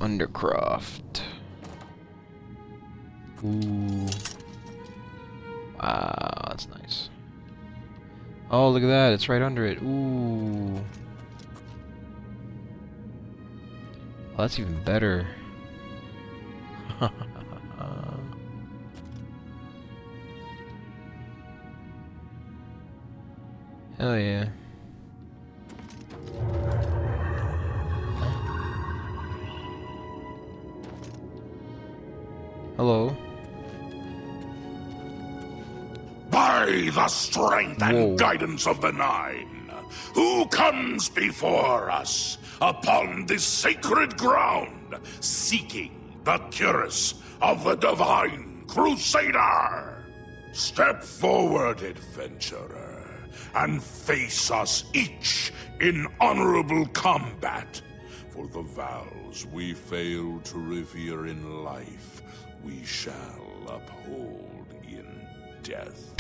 Undercroft. Ooh. Wow, that's nice. Oh, look at that. It's right under it. Ooh. Oh, that's even better. Hell yeah. Hello. By the strength and guidance of the Nine, who comes before us upon this sacred ground, seeking the Cuirass of the divine Crusader? Step forward, adventurer, and face us each in honorable combat. For the vows we fail to revere in life, we shall uphold in death.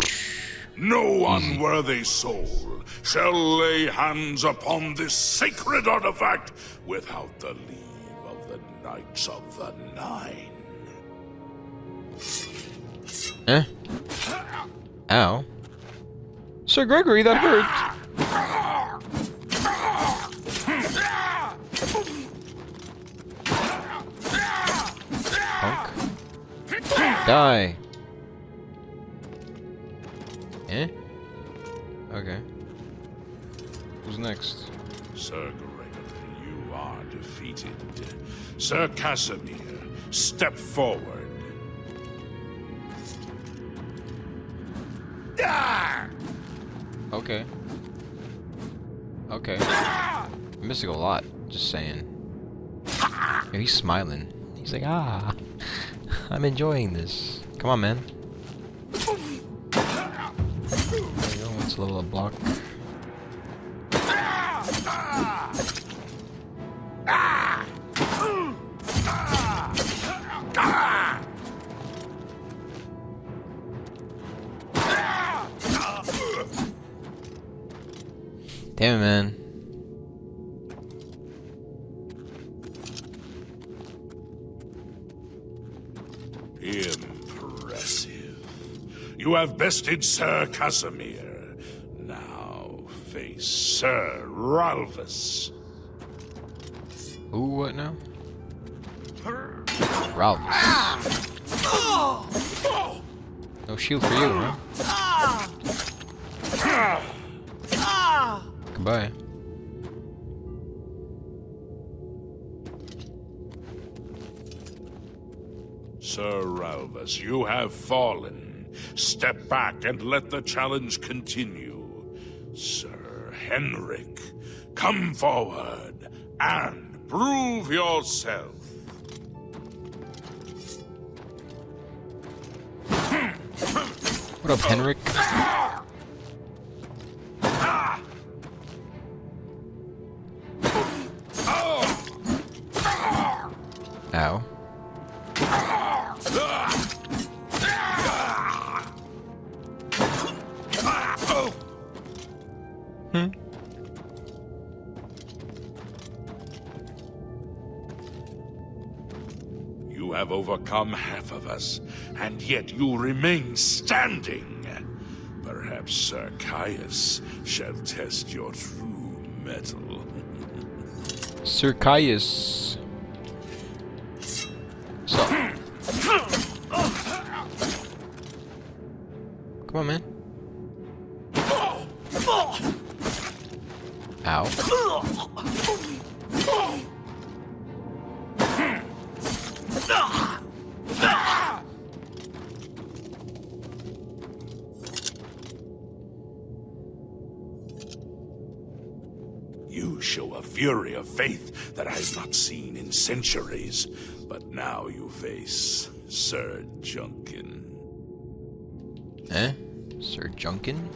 No unworthy soul shall lay hands upon this sacred artifact without the leave of the Knights of the Nine. Eh? Ow. Sir Gregory, that hurt. Punk. Die. Eh? Okay. Who's next? Sir Gregory, you are defeated. Sir Casimir, step forward. Okay. Okay. I'm missing a lot, just saying. Yeah, he's smiling. He's like, ah, I'm enjoying this. Come on, man. There you go, let's level up block. Damn it, man. Impressive. You have bested Sir Casimir. Now face Sir Ralphus. Ooh, what now? Ralphus. No shield for you, huh? Goodbye. Sir Ralphus, you have fallen. Step back and let the challenge continue. Sir Henrik, come forward and prove yourself. What up, Henrik? Ow. You have overcome half of us, and yet you remain standing. Perhaps Sir Caius shall test your true mettle. Sir Caius. So. Come on, man. Ow. You show a fury of faith that I have not seen in centuries, but now you face Sir Junkin. Eh? Sir Junkin?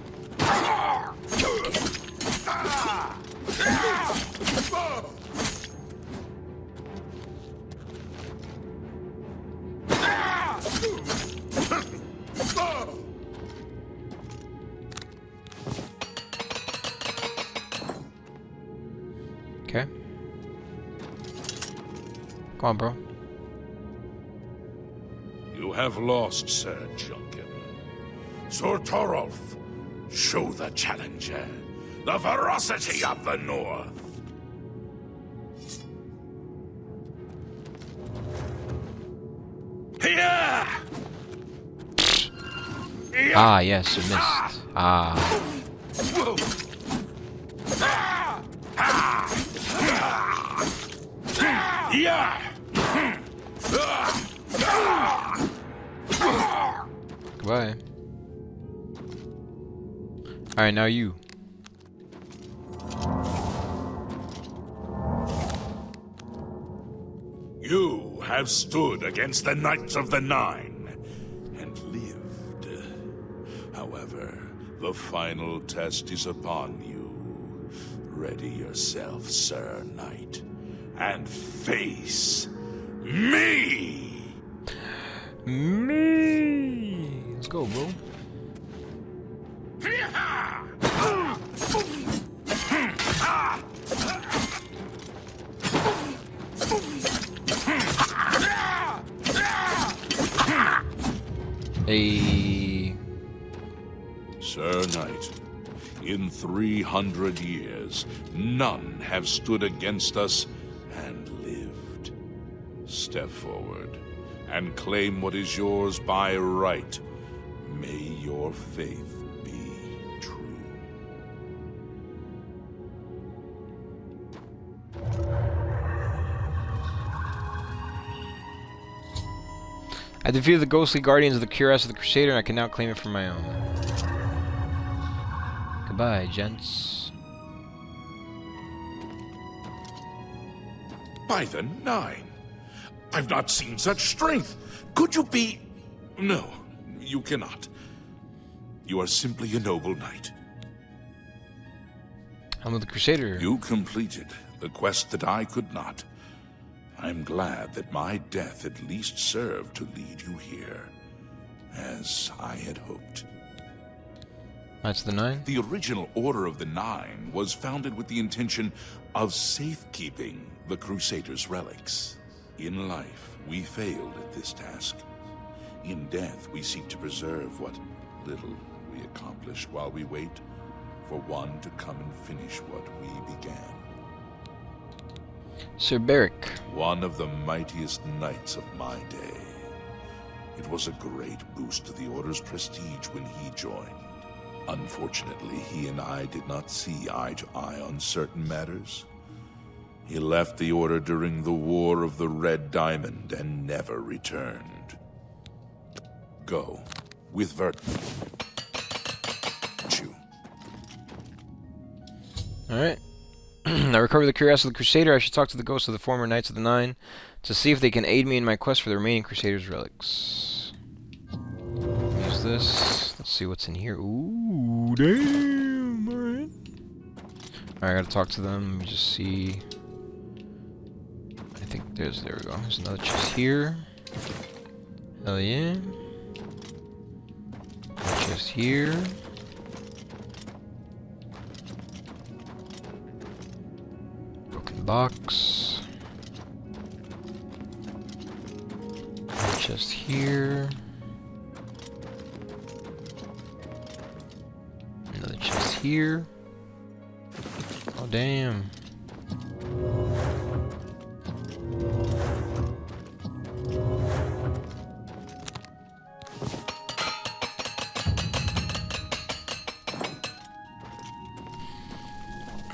Okay. Come on, bro. You have lost, Sir Junkin. Sir Torolf, show the challenger the ferocity of the North. Here! Ah, yes, you missed. Ah. Goodbye. Alright, now you. You have stood against the Knights of the Nine and lived. However, the final test is upon you. Ready yourself, Sir Knight, and face me! Me! Let's go, bro. Hey. Sir Knight, in 300 years, none have stood against us and lived. Step forward and claim what is yours by right. May your faith be true. I defeated the ghostly guardians of the Cuirass of the Crusader, and I can now claim it for my own. Goodbye, gents. By the Nine! I've not seen such strength! Could you be... No, you cannot. You are simply a noble knight. I'm with the Crusader. You completed the quest that I could not. I'm glad that my death at least served to lead you here, as I had hoped. Knights of the Nine? The original Order of the Nine was founded with the intention of safekeeping the Crusader's relics. In life, we failed at this task. In death, we seek to preserve what little we accomplished while we wait for one to come and finish what we began. Sir Beric. One of the mightiest knights of my day. It was a great boost to the Order's prestige when he joined. Unfortunately, he and I did not see eye to eye on certain matters. He left the Order during the War of the Red Diamond and never returned. Go with Virtuous. Alright. I recovered the Cuirass of the Crusader. I should talk to the ghosts of the former Knights of the Nine to see if they can aid me in my quest for the remaining Crusader's relics. Use this. Let's see what's in here. Ooh, damn! Alright. Alright, I gotta talk to them. Let me just see. I think there we go. There's another chest here. Hell yeah. Another chest here. Box. Another chest here. Another chest here. Oh damn.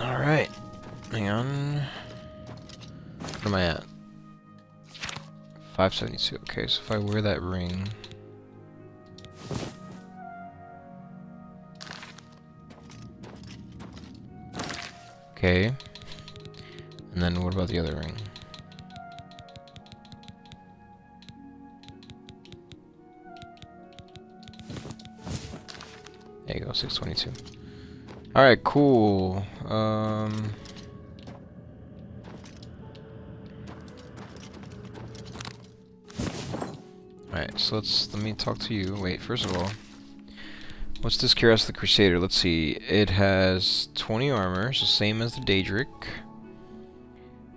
Alright. Hang on. Where am I at? 572. Okay, so if I wear that ring... Okay. And then what about the other ring? There you go, 622. Alright, cool. Alright, so let me talk to you. Wait, first of all, what's this Cuirass of the Crusader? Let's see. It has 20 armor, so same as the Daedric.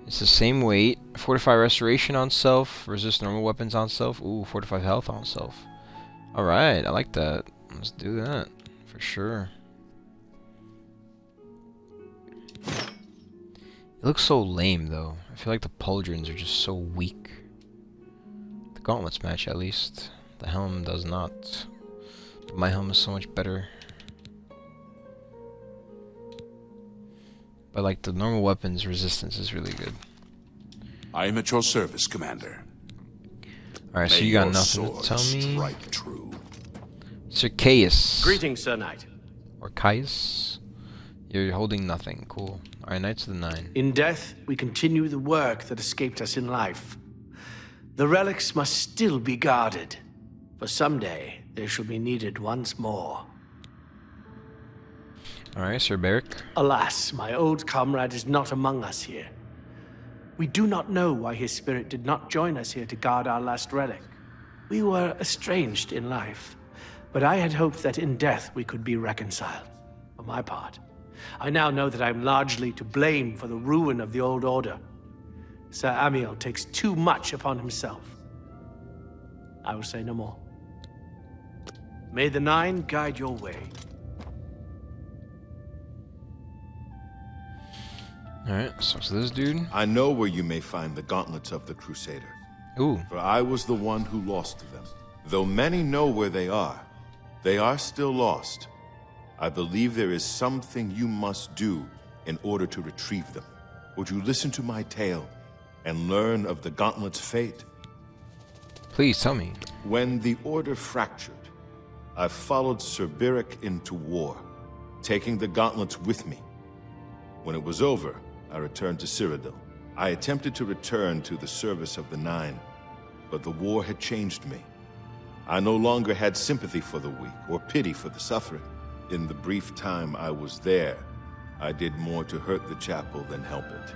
It's the same weight. Fortify restoration on self. Resist normal weapons on self. Ooh, fortify health on self. Alright, I like that. Let's do that. For sure. It looks so lame, though. I feel like the pauldrons are just so weak. The gauntlets match, at least. The helm does not. But my helm is so much better. But, like, the normal weapons resistance is really good. I am at your service, Commander. Alright, so May you got your nothing to sword tell me. strike true. Sir Caius. Greetings, Sir Knight. Or Caius. You're holding nothing. Cool. Alright, Knights of the Nine. In death, we continue the work that escaped us in life. The relics must still be guarded, for someday they shall be needed once more. Alright, Sir Beric. Alas, my old comrade is not among us here. We do not know why his spirit did not join us here to guard our last relic. We were estranged in life, but I had hoped that in death we could be reconciled. For my part, I now know that I am largely to blame for the ruin of the old order. Sir Amiel takes too much upon himself. I will say no more. May the Nine guide your way. Alright, so it's this dude. I know where you may find the gauntlets of the Crusader, Ooh. for I was the one who lost them. Though many know where they are still lost. I believe there is something you must do in order to retrieve them. Would you listen to my tale and learn of the gauntlet's fate? Please tell me. When the Order fractured, I followed Sir Beric into war, taking the gauntlets with me. When it was over, I returned to Cyrodiil. I attempted to return to the service of the Nine, but the war had changed me. I no longer had sympathy for the weak or pity for the suffering. In the brief time I was there, I did more to hurt the chapel than help it.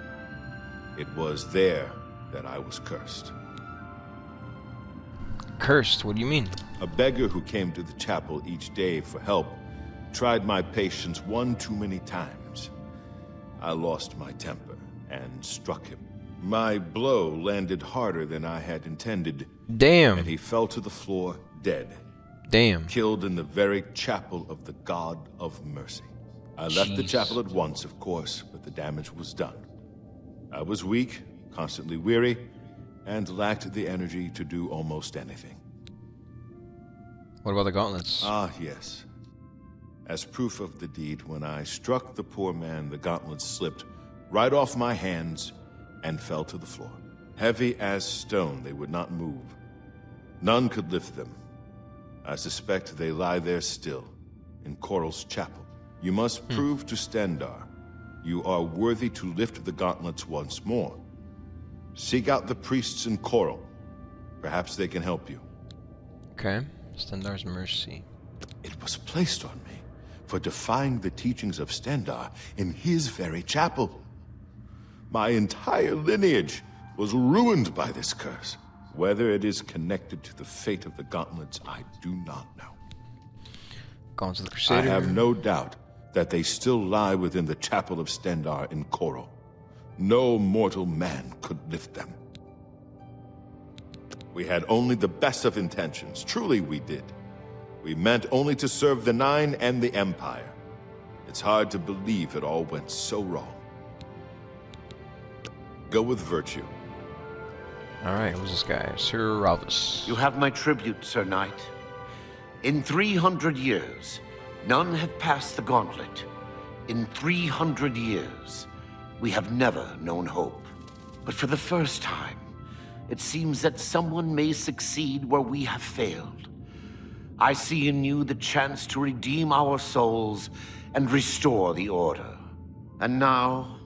It was there that I was cursed. Cursed? What do you mean? A beggar who came to the chapel each day for help tried my patience one too many times. I lost my temper and struck him. My blow landed harder than I had intended, Damn. and he fell to the floor dead, Damn. killed in the very chapel of the God of Mercy. I left the Jeez. chapel at once, of course, but the damage was done. I was weak, constantly weary, and lacked the energy to do almost anything. What about the gauntlets? Ah, yes. As proof of the deed, when I struck the poor man, the gauntlets slipped right off my hands and fell to the floor. Heavy as stone, they would not move. None could lift them. I suspect they lie there still, in Coral's chapel. You must prove to Stendarr you are worthy to lift the gauntlets once more. Seek out the priests in Coral. Perhaps they can help you. Okay. Stendarr's mercy. It was placed on me for defying the teachings of Stendarr in his very chapel. My entire lineage was ruined by this curse. Whether it is connected to the fate of the gauntlets, I do not know. Gauntlets of the I Crusader. have no doubt that they still lie within the chapel of Stendarr in Coral. No mortal man could lift them. We had only the best of intentions. Truly we did. We meant only to serve the Nine and the Empire. It's hard to believe it all went so wrong. Go with virtue. Alright, who's this guy? Sir Ralvis. You have my tribute, Sir Knight. In 300 years, none have passed the gauntlet. In 300 years, we have never known hope. But for the first time, it seems that someone may succeed where we have failed. I see in you the chance to redeem our souls and restore the Order. And now,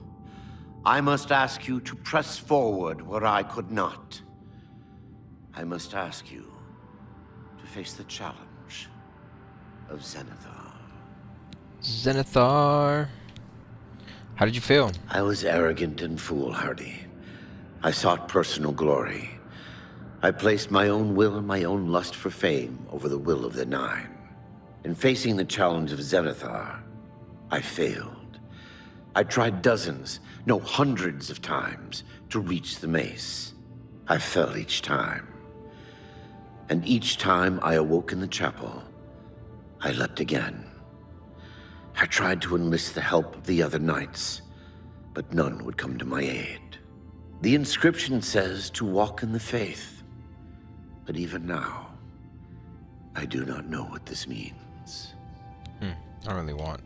I must ask you to press forward where I could not. I must ask you to face the challenge of Zenithar. Zenithar. How did you feel? I was arrogant and foolhardy. I sought personal glory. I placed my own will and my own lust for fame over the will of the Nine. In facing the challenge of Zenithar, I failed. I tried dozens, no, hundreds of times to reach the mace. I fell each time. And each time I awoke in the chapel, I leapt again. I tried to enlist the help of the other knights, but none would come to my aid. The inscription says to walk in the faith, but even now, I do not know what this means. I don't really want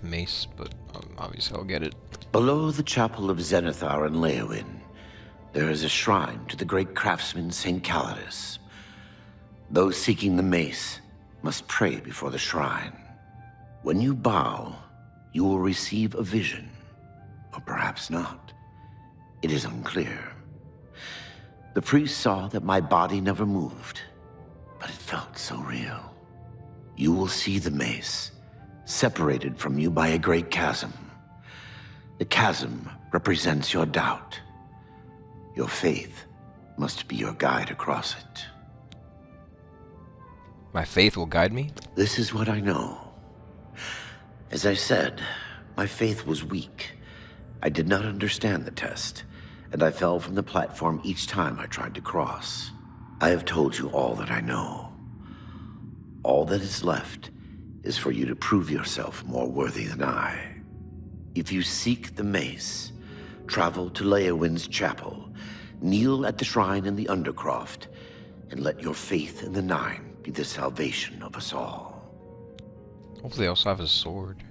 a mace, but obviously I'll get it. Below the chapel of Zenithar and Leowyn, there is a shrine to the great craftsman St. Calidus. Those seeking the mace must pray before the shrine. When you bow, you will receive a vision, or perhaps not. It is unclear. The priest saw that my body never moved, but it felt so real. You will see the mace, separated from you by a great chasm. The chasm represents your doubt. Your faith must be your guide across it. My faith will guide me? This is what I know. As I said, my faith was weak. I did not understand the test, and I fell from the platform each time I tried to cross. I have told you all that I know. All that is left is for you to prove yourself more worthy than I. If you seek the mace, travel to Leowyn's chapel, kneel at the shrine in the Undercroft, and let your faith in the Nine be the salvation of us all. Hopefully I also have a sword.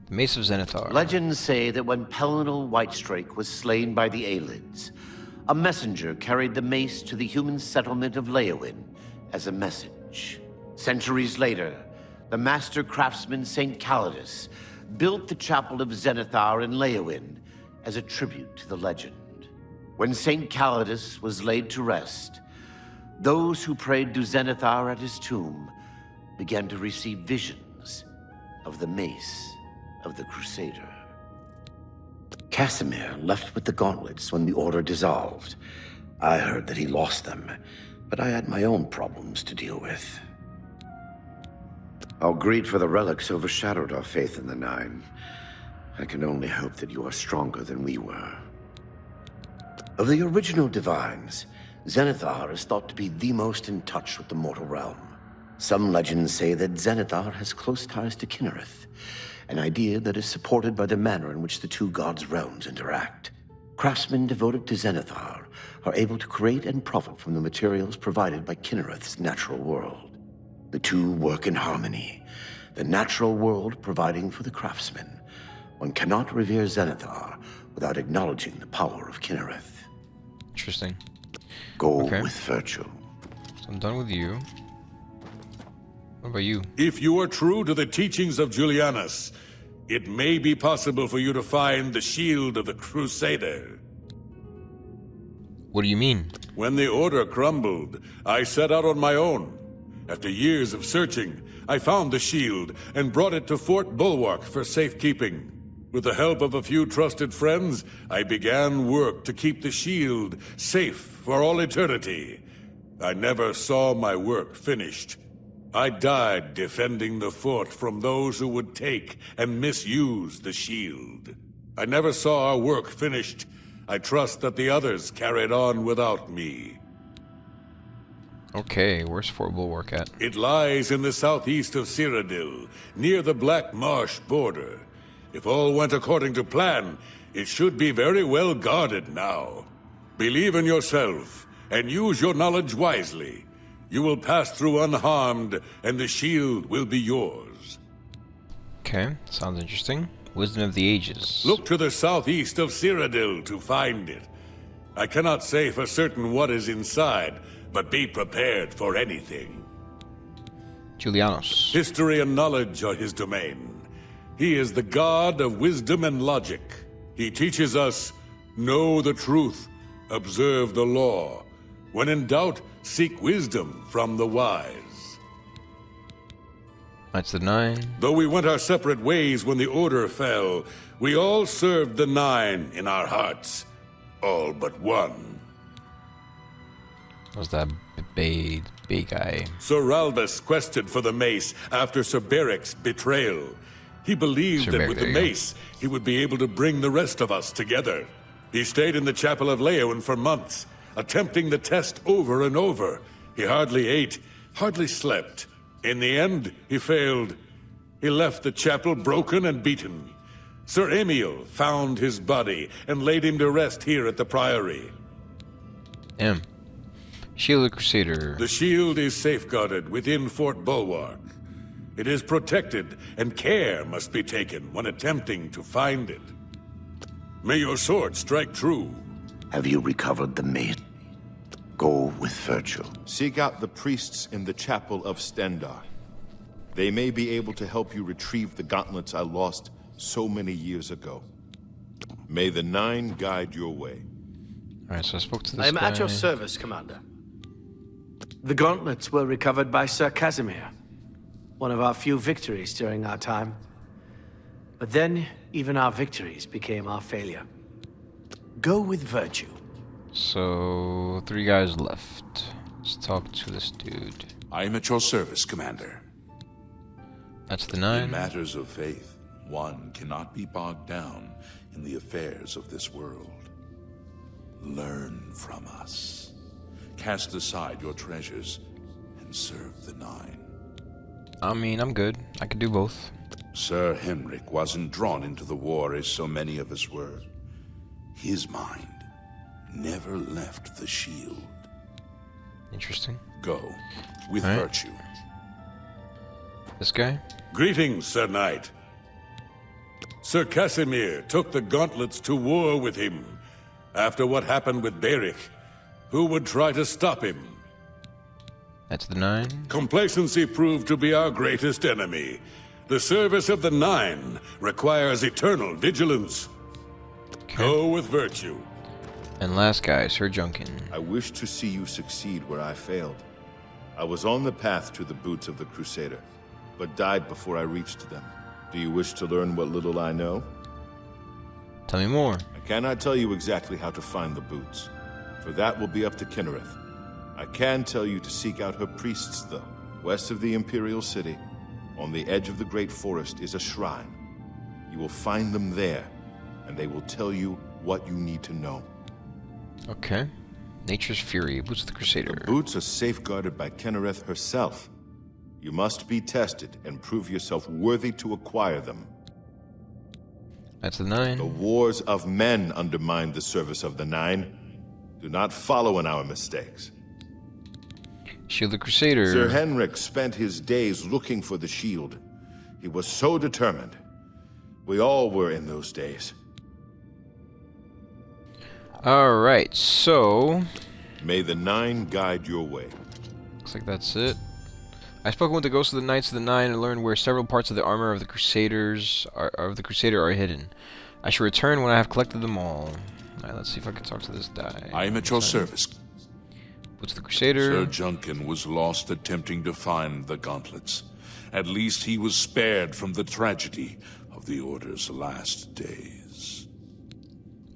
The Mace of Zenithar. Legends say that when Pellinal Whitestrake was slain by the Aelids, a messenger carried the mace to the human settlement of Leowyn as a message. Centuries later, the master craftsman St. Calidus built the chapel of Zenithar in Leowyn as a tribute to the legend. When St. Calidus was laid to rest, those who prayed to Zenithar at his tomb began to receive visions of the mace of the Crusader. Casimir left with the gauntlets when the Order dissolved. I heard that he lost them, but I had my own problems to deal with. Our greed for the relics overshadowed our faith in the Nine. I can only hope that you are stronger than we were. Of the original divines, Zenithar is thought to be the most in touch with the mortal realm. Some legends say that Zenithar has close ties to Kinnereth, an idea that is supported by the manner in which the two gods' realms interact. Craftsmen devoted to Zenithar are able to create and profit from the materials provided by Kinnereth's natural world. The two work in harmony, the natural world providing for the craftsmen. One cannot revere Zenithar without acknowledging the power of Kinnereth. Interesting. Go Okay. with virtue. So I'm done with you. What about you? If you are true to the teachings of Julianus, it may be possible for you to find the shield of the Crusader. What do you mean? When the Order crumbled, I set out on my own. After years of searching, I found the shield and brought it to Fort Bulwark for safekeeping. With the help of a few trusted friends, I began work to keep the shield safe for all eternity. I never saw my work finished. I died defending the fort from those who would take and misuse the shield. I never saw our work finished. I trust that the others carried on without me. Okay, where's Fort Bulwark at? It lies in the southeast of Cyrodiil, near the Black Marsh border. If all went according to plan, it should be very well guarded now. Believe in yourself, and use your knowledge wisely. You will pass through unharmed, and the shield will be yours. Okay, sounds interesting. Wisdom of the Ages. Look to the southeast of Cyrodiil to find it. I cannot say for certain what is inside, but be prepared for anything. Julianus. History and knowledge are his domain. He is the god of wisdom and logic. He teaches us, know the truth, observe the law. When in doubt, seek wisdom from the wise. Knights of the Nine. Though we went our separate ways when the Order fell, we all served the Nine in our hearts. All but one. Was that big guy? Sir Ralbus quested for the mace after Sir Beric's betrayal. He believed that Sir, with there the you go. mace, he would be able to bring the rest of us together. He stayed in the chapel of Leowen for months, attempting the test over and over. He hardly ate, hardly slept. In the end, he failed. He left the chapel broken and beaten. Sir Amiel found his body and laid him to rest here at the Priory. M. Shield of the Crusader. The shield is safeguarded within Fort Bulwark. It is protected, and care must be taken when attempting to find it. May your sword strike true. Have you recovered the mace? Go with Virtue. Seek out the priests in the chapel of Stendarr. They may be able to help you retrieve the gauntlets I lost so many years ago. May the Nine guide your way. Alright, so I spoke to this I am guy. at your service, Commander. The gauntlets were recovered by Sir Casimir, one of our few victories during our time. But then, even our victories became our failure. Go with Virtue. So, 3 guys left. Let's talk to this dude. I am at your service, Commander. That's the In 9. matters of faith, one cannot be bogged down in the affairs of this world. Learn from us. Cast aside your treasures and serve the Nine. I mean, I'm good. I could do both. Sir Henrik wasn't drawn into the war as so many of us were. His mind never left the shield. Interesting. Go with All right. Virtue. This guy? Greetings, Sir Knight. Sir Casimir took the gauntlets to war with him. After what happened with Beric, who would try to stop him? That's the 9. Complacency proved to be our greatest enemy. The service of the Nine requires eternal vigilance. Go with Virtue. And last guy, Sir Junkin. I wish to see you succeed where I failed. I was on the path to the boots of the Crusader, but died before I reached them. Do you wish to learn what little I know? Tell me more. I cannot tell you exactly how to find the boots, for that will be up to Kinnereth. I can tell you to seek out her priests, though. West of the Imperial City, on the edge of the Great Forest, is a shrine. You will find them there, and they will tell you what you need to know. Okay. Nature's Fury, Boots of the Crusader. The boots are safeguarded by Kinnereth herself. You must be tested and prove yourself worthy to acquire them. That's the 9. The wars of men undermine the service of the Nine. Do not follow in our mistakes. Shield of the Crusader. Sir Henrik spent his days looking for the shield. He was so determined. We all were in those days. Alright, so... May the Nine guide your way. looks like that's it. I spoke with the ghosts of the Knights of the Nine and learned where several parts of the armor of the Crusader are hidden. I shall return when I have collected them all. Alright, let's see if I can talk to this guy. I am at your service. Boots of the Crusader. Sir Junkin was lost attempting to find the gauntlets. At least he was spared from the tragedy of the Order's last days.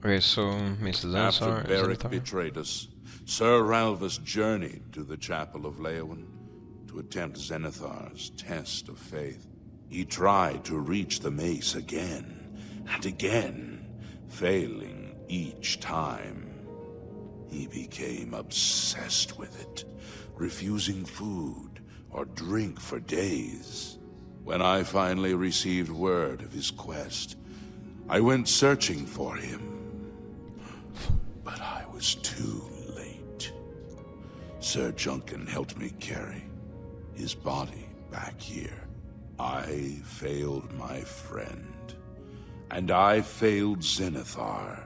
Okay, so Mace of After Zenithar. Beric Zenithar? betrayed us, Sir Ralvus journeyed to the chapel of Leowen to attempt Zenithar's test of faith. He tried to reach the mace again and again, failing each time. He became obsessed with it, refusing food or drink for days. When I finally received word of his quest, I went searching for him. But I was too late. Sir Junkin helped me carry his body back here. I failed my friend, and I failed Zenithar.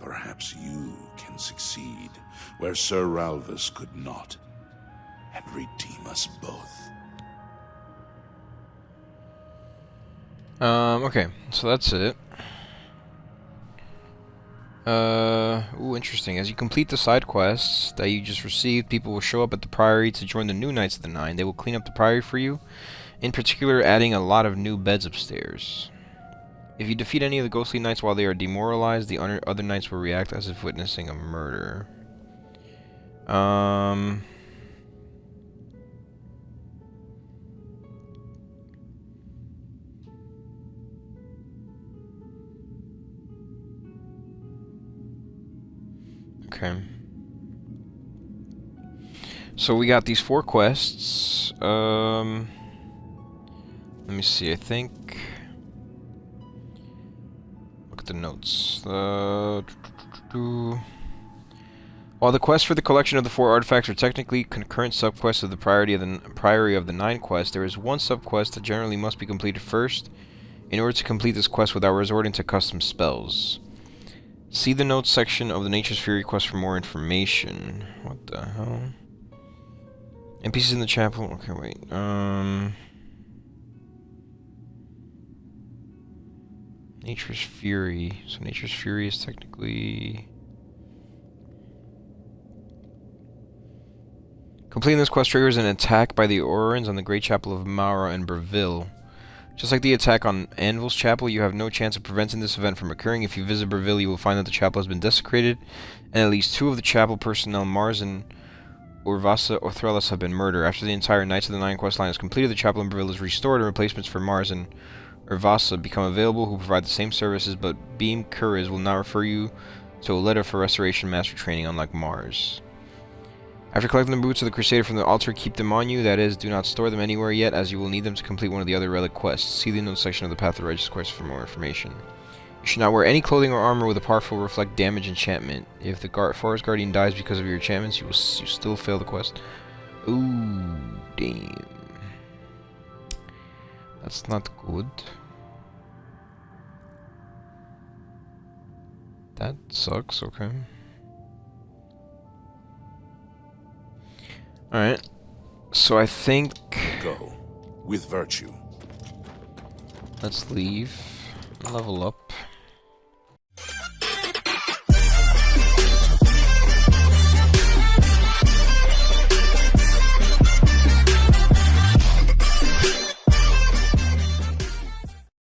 Perhaps you can succeed where Sir Ralvus could not, and redeem us both. Okay, so that's it. Ooh, interesting. As you complete the side quests that you just received, people will show up at the Priory to join the new Knights of the Nine. They will clean up the Priory for you, in particular adding a lot of new beds upstairs. If you defeat any of the ghostly knights while they are demoralized, the other knights will react as if witnessing a murder. Okay. So we got these 4 quests. Let me see. I think. Look at the notes. While the quests for the collection of the 4 artifacts are technically concurrent subquests of the Priory of the 9 quest, there is one subquest that generally must be completed first in order to complete this quest without resorting to custom spells. See the notes section of the Nature's Fury quest for more information. What the hell? NPCs in the chapel. Okay, wait. Nature's Fury. So Nature's Fury is technically... Completing this quest triggers an attack by the Aurorans on the Great Chapel of Mara and Breville. Just like the attack on Anvil's Chapel, you have no chance of preventing this event from occurring. If you visit Breville, you will find that the chapel has been desecrated, and at least 2 of the chapel personnel, Mars and Urvasa Othrelis, have been murdered. After the entire Knights of the 9 quest line is completed, the chapel in Breville is restored, and replacements for Mars and Urvasa become available, who provide the same services, but Beam Cuirass will now refer you to a letter for Restoration Master Training, unlike Mars. After collecting the boots of the Crusader from the altar, keep them on you. That is, do not store them anywhere yet, as you will need them to complete one of the other relic quests. See the notes section of the Path of Righteous quest for more information. You should not wear any clothing or armor with a powerful reflect damage enchantment. If the Forest Guardian dies because of your enchantments, you still fail the quest. Ooh, damn. That's not good. That sucks, okay. Alright, so I think... Go, with virtue. Let's leave. Level up.